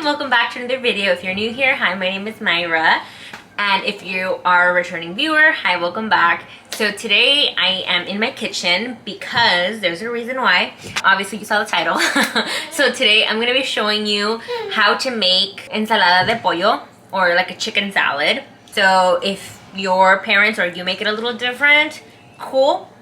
welcome back to another video. If you're new here, hi, my name is Mayra. And if you are a returning viewer, hi, welcome back. So today I am in my kitchen because there's a reason why. Obviously you saw the title. So today I'm going to be showing you how to make ensalada de pollo, or like a chicken salad. So if your parents or you make it a little different, cool.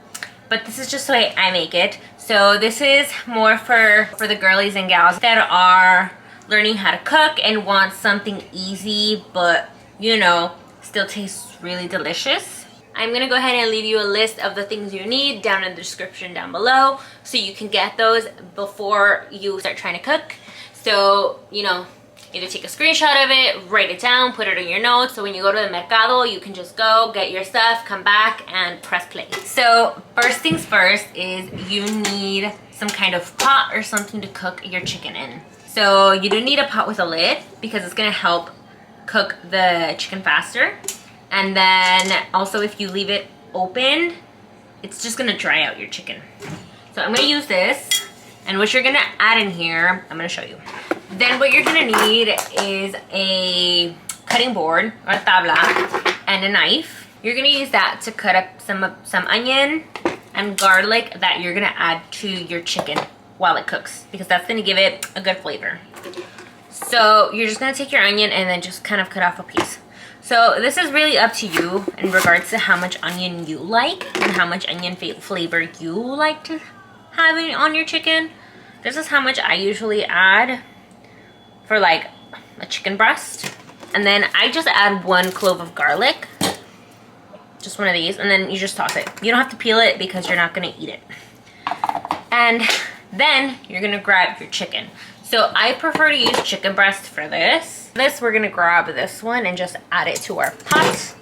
But this is just the way I make it. So this is more for the girlies and gals that are learning how to cook and want something easy but, you know, still tastes really delicious. I'm gonna go ahead and leave you a list of the things you need down in the description down below so you can get those before you start trying to cook. So, you know, either take a screenshot of it, write it down, put it in your notes, so when you go to the mercado, you can just go, get your stuff, come back, and press play. So, first things first is you need some kind of pot or something to cook your chicken in. So, you do need a pot with a lid because it's gonna help cook the chicken faster. And then, also if you leave it open, it's just gonna dry out your chicken. So, I'm gonna use this, and what you're gonna add in here, I'm gonna show you. Then what you're gonna need is a cutting board or a tabla and a knife. You're gonna use that to cut up some onion and garlic that you're gonna add to your chicken while it cooks, because that's gonna give it a good flavor. So you're just gonna take your onion and then just kind of cut off a piece. So this is really up to you in regards to how much onion you like and how much onion flavor you like to have on your chicken. This is how much I usually add for like a chicken breast. And then I just add 1 clove of garlic, just one of these, and then you just toss it. You don't have to peel it because you're not gonna eat it. And then you're gonna grab your chicken. So I prefer to use chicken breast for this. We're gonna grab this one and just add it to our pot.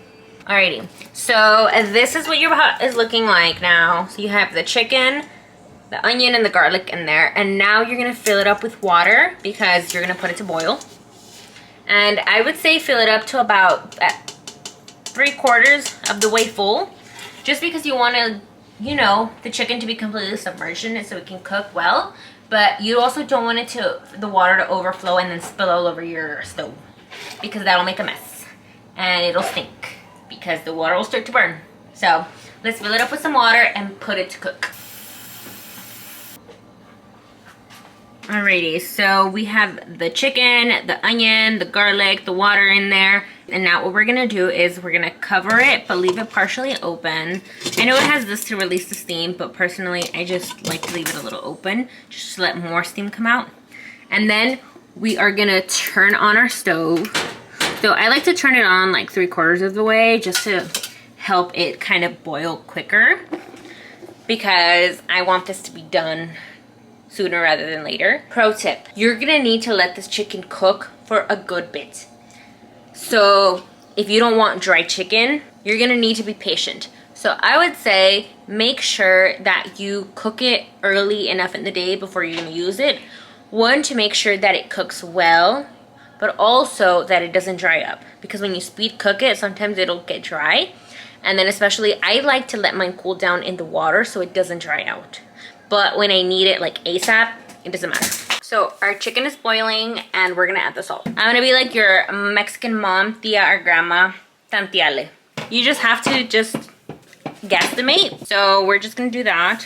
Alrighty, so this is what your pot is looking like now. So you have the chicken, the onion, and the garlic in there, and now you're gonna fill it up with water because you're gonna put it to boil. And I would say fill it up to about 3/4 of the way full, just because you want to, you know, the chicken to be completely submerged in it so it can cook well. But you also don't want the water to overflow and then spill all over your stove, because that'll make a mess and it'll stink because the water will start to burn. So let's fill it up with some water and put it to cook. Alrighty, so we have the chicken, the onion, the garlic, the water in there. And now what we're gonna do is we're gonna cover it, but leave it partially open. I know it has this to release the steam, but personally, I just like to leave it a little open, just to let more steam come out. And then we are gonna turn on our stove. So I like to turn it on like 3/4 of the way, just to help it kind of boil quicker, because I want this to be done sooner rather than later. Pro tip, you're gonna need to let this chicken cook for a good bit. So if you don't want dry chicken, you're gonna need to be patient. So I would say make sure that you cook it early enough in the day before you're gonna use it. One, to make sure that it cooks well, but also that it doesn't dry up, because when you speed cook it, sometimes it'll get dry. And then especially, I like to let mine cool down in the water so it doesn't dry out. But when I need it like ASAP, it doesn't matter. So our chicken is boiling and we're gonna add the salt. I'm gonna be like your Mexican mom, tia or grandma, tantiale. You just have to just guesstimate. So we're just gonna do that.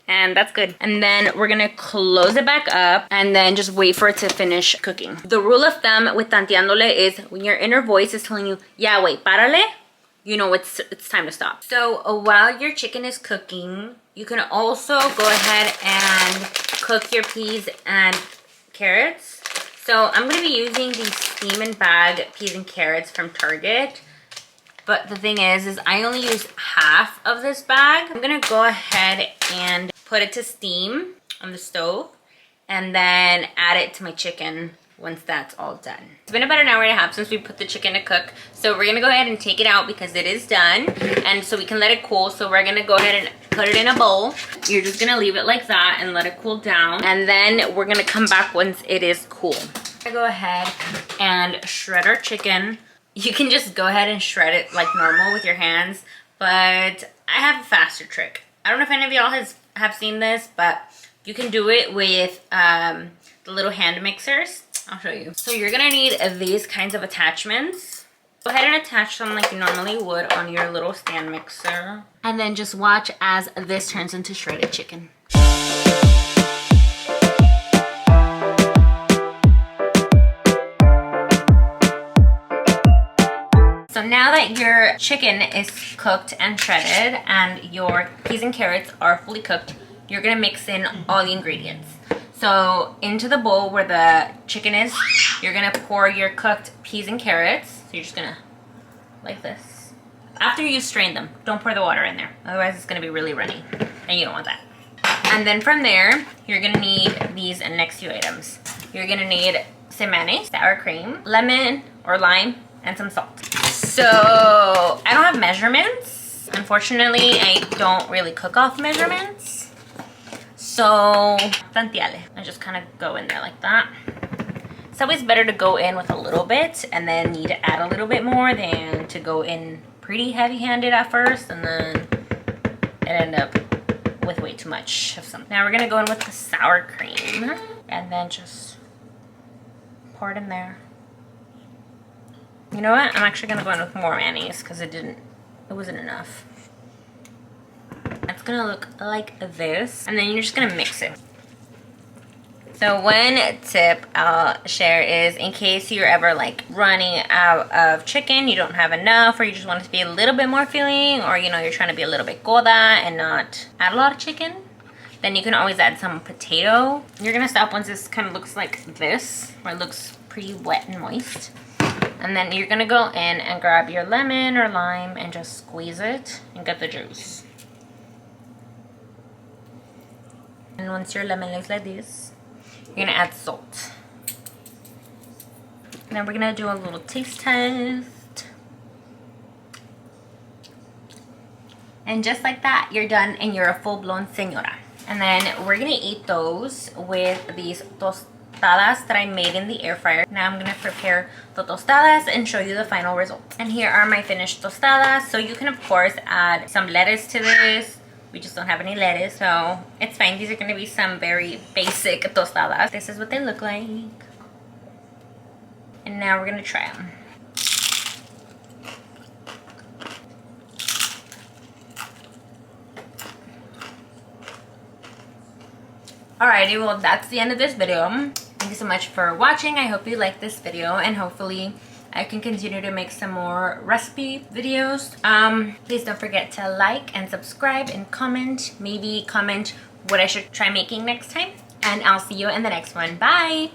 And that's good. And then we're gonna close it back up and then just wait for it to finish cooking. The rule of thumb with tanteándole is when your inner voice is telling you, yeah, wait, párale, you know it's time to stop. So while your chicken is cooking, you can also go ahead and cook your peas and carrots. So I'm gonna be using these steam and bag peas and carrots from Target. But the thing is I only use half of this bag. I'm gonna go ahead and put it to steam on the stove and then add it to my chicken once that's all done. It's been about 1.5 hours since we put the chicken to cook. So we're gonna go ahead and take it out because it is done. And so we can let it cool. So we're gonna go ahead and put it in a bowl. You're just gonna leave it like that and let it cool down. And then we're gonna come back once it is cool. I go ahead and shred our chicken. You can just go ahead and shred it like normal with your hands, but I have a faster trick. I don't know if any of y'all have seen this, but You can do it with the little hand mixers. I'll show you. So you're gonna need these kinds of attachments. Go ahead and attach them like you normally would on your little stand mixer. And then just watch as this turns into shredded chicken. So now that your chicken is cooked and shredded and your peas and carrots are fully cooked, you're gonna mix in all the ingredients. So into the bowl where the chicken is, you're gonna pour your cooked peas and carrots. So you're just gonna, like this. After you strain them, don't pour the water in there. Otherwise it's gonna be really runny and you don't want that. And then from there, you're gonna need these next few items. You're gonna need some mayonnaise, sour cream, lemon or lime, and some salt. So I don't have measurements. Unfortunately, I don't really cook off measurements. So tantiale. I just kind of go in there like that. It's always better to go in with a little bit and then need to add a little bit more than to go in pretty heavy-handed at first and then it end up with way too much of something. Now we're gonna go in with the sour cream and then just pour it in there. You know what? I'm actually gonna go in with more mayonnaise because it wasn't enough. It's gonna look like this, and then you're just gonna mix it. So one tip I'll share is in case you're ever like running out of chicken, you don't have enough, or you just want it to be a little bit more filling, or you know, you're trying to be a little bit gorda and not add a lot of chicken, then you can always add some potato. You're gonna stop once this kind of looks like this, where it looks pretty wet and moist. And then you're gonna go in and grab your lemon or lime and just squeeze it and get the juice. And once your lemon looks like this, you're gonna add salt. And then we're gonna do a little taste test. And just like that, you're done and you're a full-blown señora. And then we're gonna eat those with these tostadas that I made in the air fryer. Now I'm gonna prepare the tostadas and show you the final result. And here are my finished tostadas. So you can of course add some lettuce to this. We just don't have any lettuce, so it's fine. These are gonna be some very basic tostadas. This is what they look like. And now we're gonna try them. Alrighty, well that's the end of this video. Thank you so much for watching. I hope you liked this video and hopefully I can continue to make some more recipe videos. Please don't forget to like and subscribe and comment. Maybe comment what I should try making next time. And I'll see you in the next one. Bye!